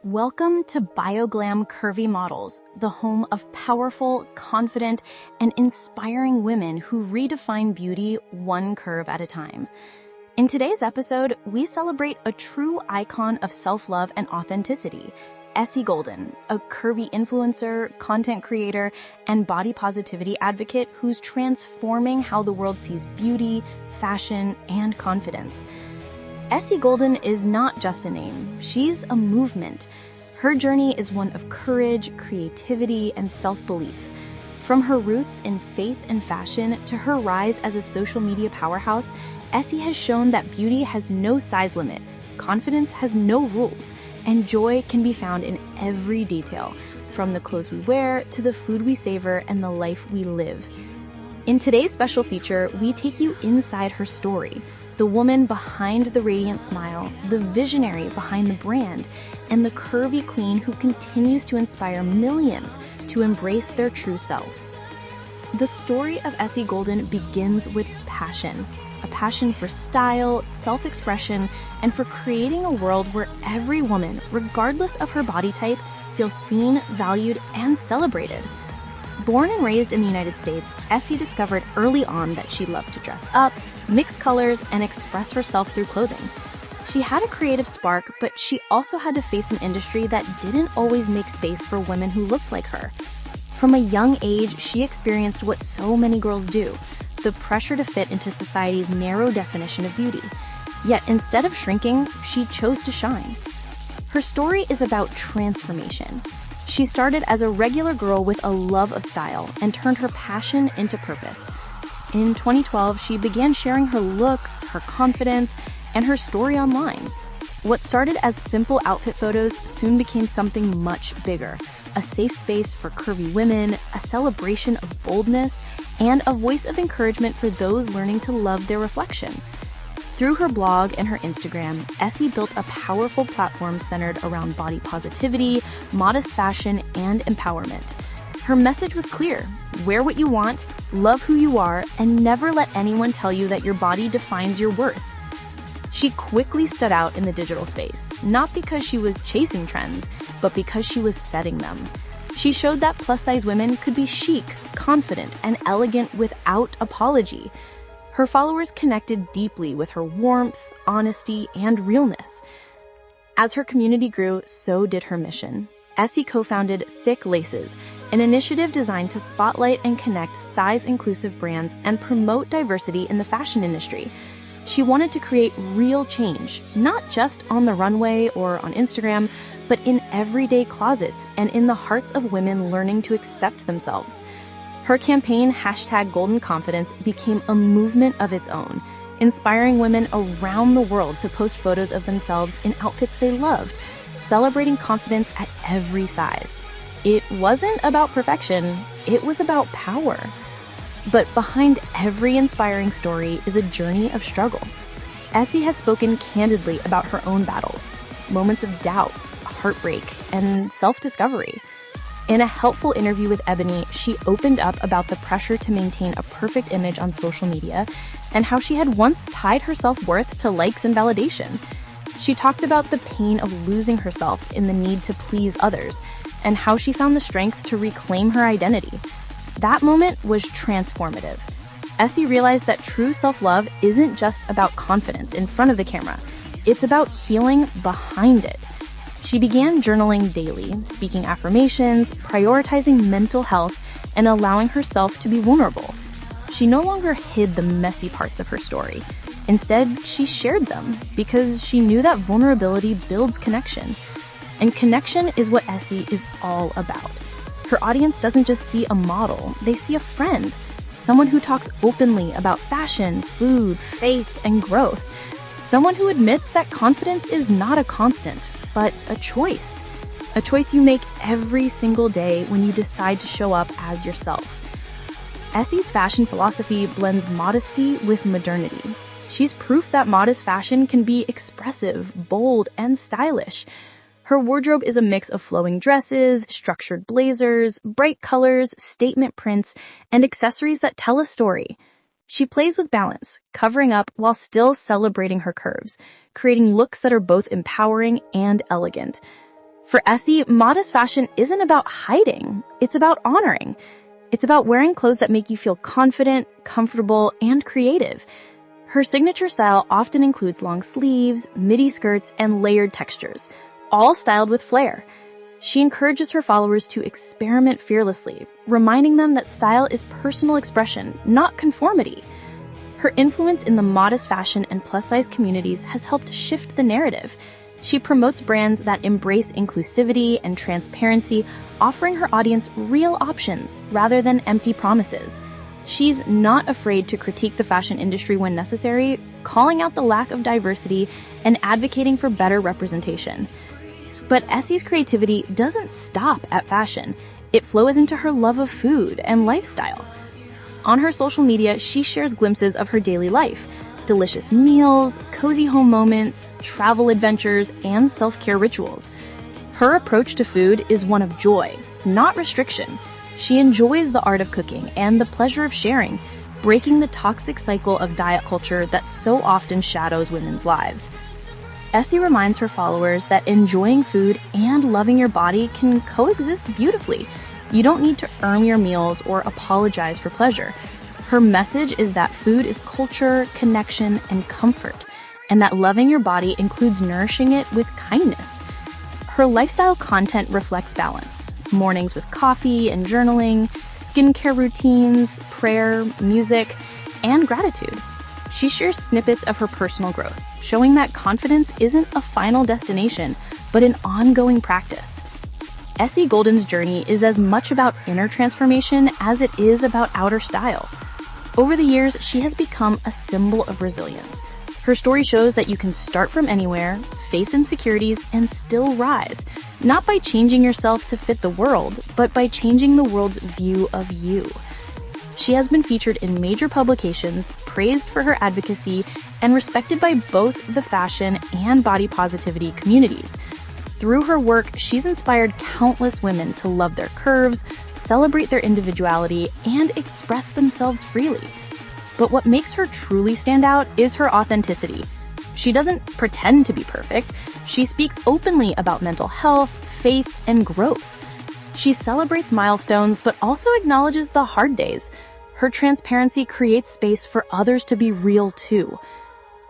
Welcome to Bioglam Curvy Models, the home of powerful, confident, and inspiring women who redefine beauty one curve at a time. In today's episode, we celebrate a true icon of self-love and authenticity, Essie Golden, a curvy influencer, content creator, and body positivity advocate who's transforming how the world sees beauty, fashion, and confidence. Essie Golden is not just a name, she's a movement. Her journey is one of courage, creativity, and self-belief. From her roots in faith and fashion to her rise as a social media powerhouse, Essie has shown that beauty has no size limit, confidence has no rules, and joy can be found in every detail, from the clothes we wear to the food we savor and the life we live. In today's special feature, we take you inside her story, the woman behind the radiant smile, the visionary behind the brand, and the curvy queen who continues to inspire millions to embrace their true selves. The story of Essie Golden begins with passion, a passion for style, self-expression, and for creating a world where every woman, regardless of her body type, feels seen, valued, and celebrated. Born and raised in the United States, Essie discovered early on that she loved to dress up, mix colors, and express herself through clothing. She had a creative spark, but she also had to face an industry that didn't always make space for women who looked like her. From a young age, she experienced what so many girls do, the pressure to fit into society's narrow definition of beauty. Yet instead of shrinking, she chose to shine. Her story is about transformation. She started as a regular girl with a love of style and turned her passion into purpose. In 2012, she began sharing her looks, her confidence, and her story online. What started as simple outfit photos soon became something much bigger, a safe space for curvy women, a celebration of boldness, and a voice of encouragement for those learning to love their reflection. Through her blog and her Instagram, Essie built a powerful platform centered around body positivity, modest fashion, and empowerment. Her message was clear: wear what you want, love who you are, and never let anyone tell you that your body defines your worth. She quickly stood out in the digital space, not because she was chasing trends, but because she was setting them. She showed that plus-size women could be chic, confident, and elegant without apology. Her followers connected deeply with her warmth, honesty, and realness. As her community grew, so did her mission. Essie co-founded Thick Laces, an initiative designed to spotlight and connect size-inclusive brands and promote diversity in the fashion industry. She wanted to create real change, not just on the runway or on Instagram, but in everyday closets and in the hearts of women learning to accept themselves. Her campaign, #GoldenConfidence, became a movement of its own, inspiring women around the world to post photos of themselves in outfits they loved, celebrating confidence at every size. It wasn't about perfection, it was about power. But behind every inspiring story is a journey of struggle. Essie has spoken candidly about her own battles, moments of doubt, heartbreak, and self-discovery. In a helpful interview with Ebony, she opened up about the pressure to maintain a perfect image on social media and how she had once tied her self-worth to likes and validation. She talked about the pain of losing herself in the need to please others and how she found the strength to reclaim her identity. That moment was transformative. Essie realized that true self-love isn't just about confidence in front of the camera. It's about healing behind it. She began journaling daily, speaking affirmations, prioritizing mental health, and allowing herself to be vulnerable. She no longer hid the messy parts of her story. Instead, she shared them because she knew that vulnerability builds connection. And connection is what Essie is all about. Her audience doesn't just see a model, they see a friend, someone who talks openly about fashion, food, faith, and growth. Someone who admits that confidence is not a constant, but a choice you make every single day when you decide to show up as yourself. Essie's fashion philosophy blends modesty with modernity. She's proof that modest fashion can be expressive, bold, and stylish. Her wardrobe is a mix of flowing dresses, structured blazers, bright colors, statement prints, and accessories that tell a story. She plays with balance, covering up while still celebrating her curves, creating looks that are both empowering and elegant. For Essie, modest fashion isn't about hiding. It's about honoring. It's about wearing clothes that make you feel confident, comfortable, and creative. Her signature style often includes long sleeves, midi skirts, and layered textures, all styled with flair. She encourages her followers to experiment fearlessly, reminding them that style is personal expression, not conformity. Her influence in the modest fashion and plus-size communities has helped shift the narrative. She promotes brands that embrace inclusivity and transparency, offering her audience real options rather than empty promises. She's not afraid to critique the fashion industry when necessary, calling out the lack of diversity and advocating for better representation. But Essie's creativity doesn't stop at fashion. It flows into her love of food and lifestyle. On her social media, she shares glimpses of her daily life, delicious meals, cozy home moments, travel adventures, and self-care rituals. Her approach to food is one of joy, not restriction. She enjoys the art of cooking and the pleasure of sharing, breaking the toxic cycle of diet culture that so often shadows women's lives. Essie reminds her followers that enjoying food and loving your body can coexist beautifully. You don't need to earn your meals or apologize for pleasure. Her message is that food is culture, connection, and comfort, and that loving your body includes nourishing it with kindness. Her lifestyle content reflects balance. Mornings with coffee and journaling, skincare routines, prayer, music, and gratitude. She shares snippets of her personal growth, showing that confidence isn't a final destination, but an ongoing practice. Essie Golden's journey is as much about inner transformation as it is about outer style. Over the years, she has become a symbol of resilience. Her story shows that you can start from anywhere, face insecurities, and still rise, not by changing yourself to fit the world, but by changing the world's view of you. She has been featured in major publications, praised for her advocacy, and respected by both the fashion and body positivity communities. Through her work, she's inspired countless women to love their curves, celebrate their individuality, and express themselves freely. But what makes her truly stand out is her authenticity. She doesn't pretend to be perfect. She speaks openly about mental health, faith, and growth. She celebrates milestones, but also acknowledges the hard days. Her transparency creates space for others to be real too.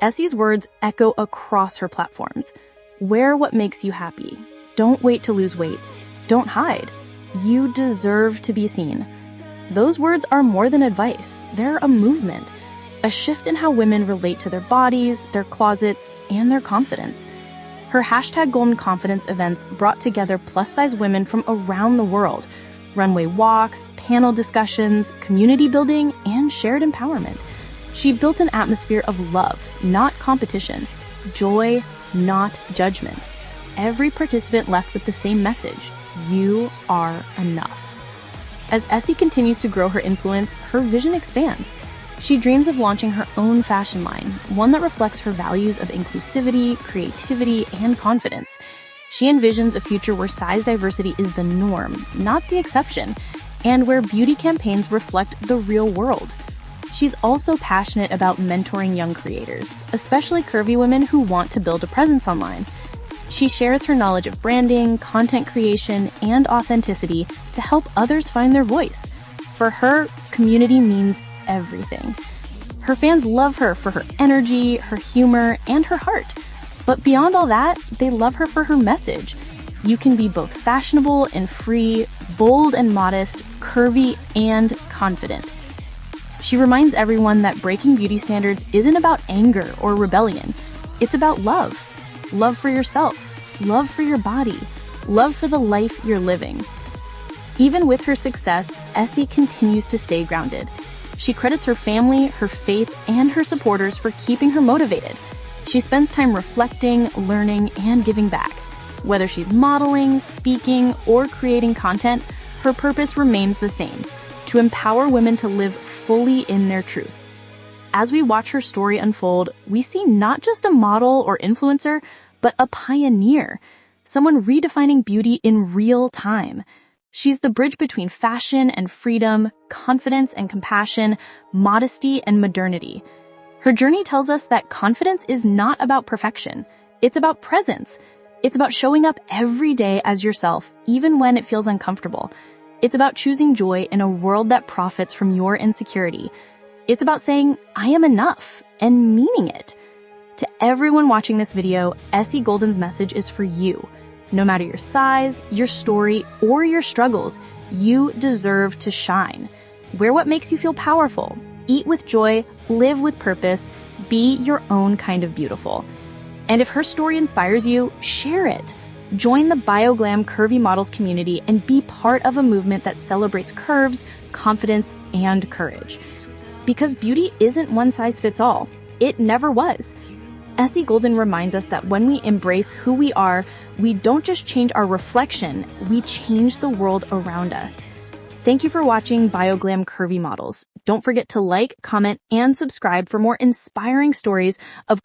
Essie's words echo across her platforms. Wear what makes you happy. Don't wait to lose weight. Don't hide. You deserve to be seen. Those words are more than advice. They're a movement, a shift in how women relate to their bodies, their closets, and their confidence. Her #GoldenConfidence events brought together plus-size women from around the world. Runway walks, panel discussions, community building, and shared empowerment. She built an atmosphere of love, not competition, joy, not judgment. Every participant left with the same message: you are enough. As Essie continues to grow her influence, her vision expands. She dreams of launching her own fashion line, one that reflects her values of inclusivity, creativity, and confidence. She envisions a future where size diversity is the norm, not the exception, and where beauty campaigns reflect the real world. She's also passionate about mentoring young creators, especially curvy women who want to build a presence online. She shares her knowledge of branding, content creation, and authenticity to help others find their voice. For her, community means everything. Her fans love her for her energy, her humor, and her heart. But beyond all that, they love her for her message. You can be both fashionable and free, bold and modest, curvy and confident. She reminds everyone that breaking beauty standards isn't about anger or rebellion. It's about love. Love for yourself, love for your body, love for the life you're living. Even with her success, Essie continues to stay grounded. She credits her family, her faith, and her supporters for keeping her motivated. She spends time reflecting, learning, and giving back. Whether she's modeling, speaking, or creating content, her purpose remains the same: to empower women to live fully in their truth. As we watch her story unfold, we see not just a model or influencer, but a pioneer, someone redefining beauty in real time. She's the bridge between fashion and freedom, confidence and compassion, modesty and modernity. Her journey tells us that confidence is not about perfection. It's about presence. It's about showing up every day as yourself, even when it feels uncomfortable. It's about choosing joy in a world that profits from your insecurity. It's about saying, I am enough, and meaning it. To everyone watching this video, Essie Golden's message is for you. No matter your size, your story, or your struggles, you deserve to shine. Wear what makes you feel powerful. Eat with joy, live with purpose, be your own kind of beautiful. And if her story inspires you, share it. Join the Bioglam Curvy Models community and be part of a movement that celebrates curves, confidence, and courage. Because beauty isn't one size fits all. It never was. Essie Golden reminds us that when we embrace who we are, we don't just change our reflection, we change the world around us. Thank you for watching Bioglam Curvy Models. Don't forget to like, comment, and subscribe for more inspiring stories of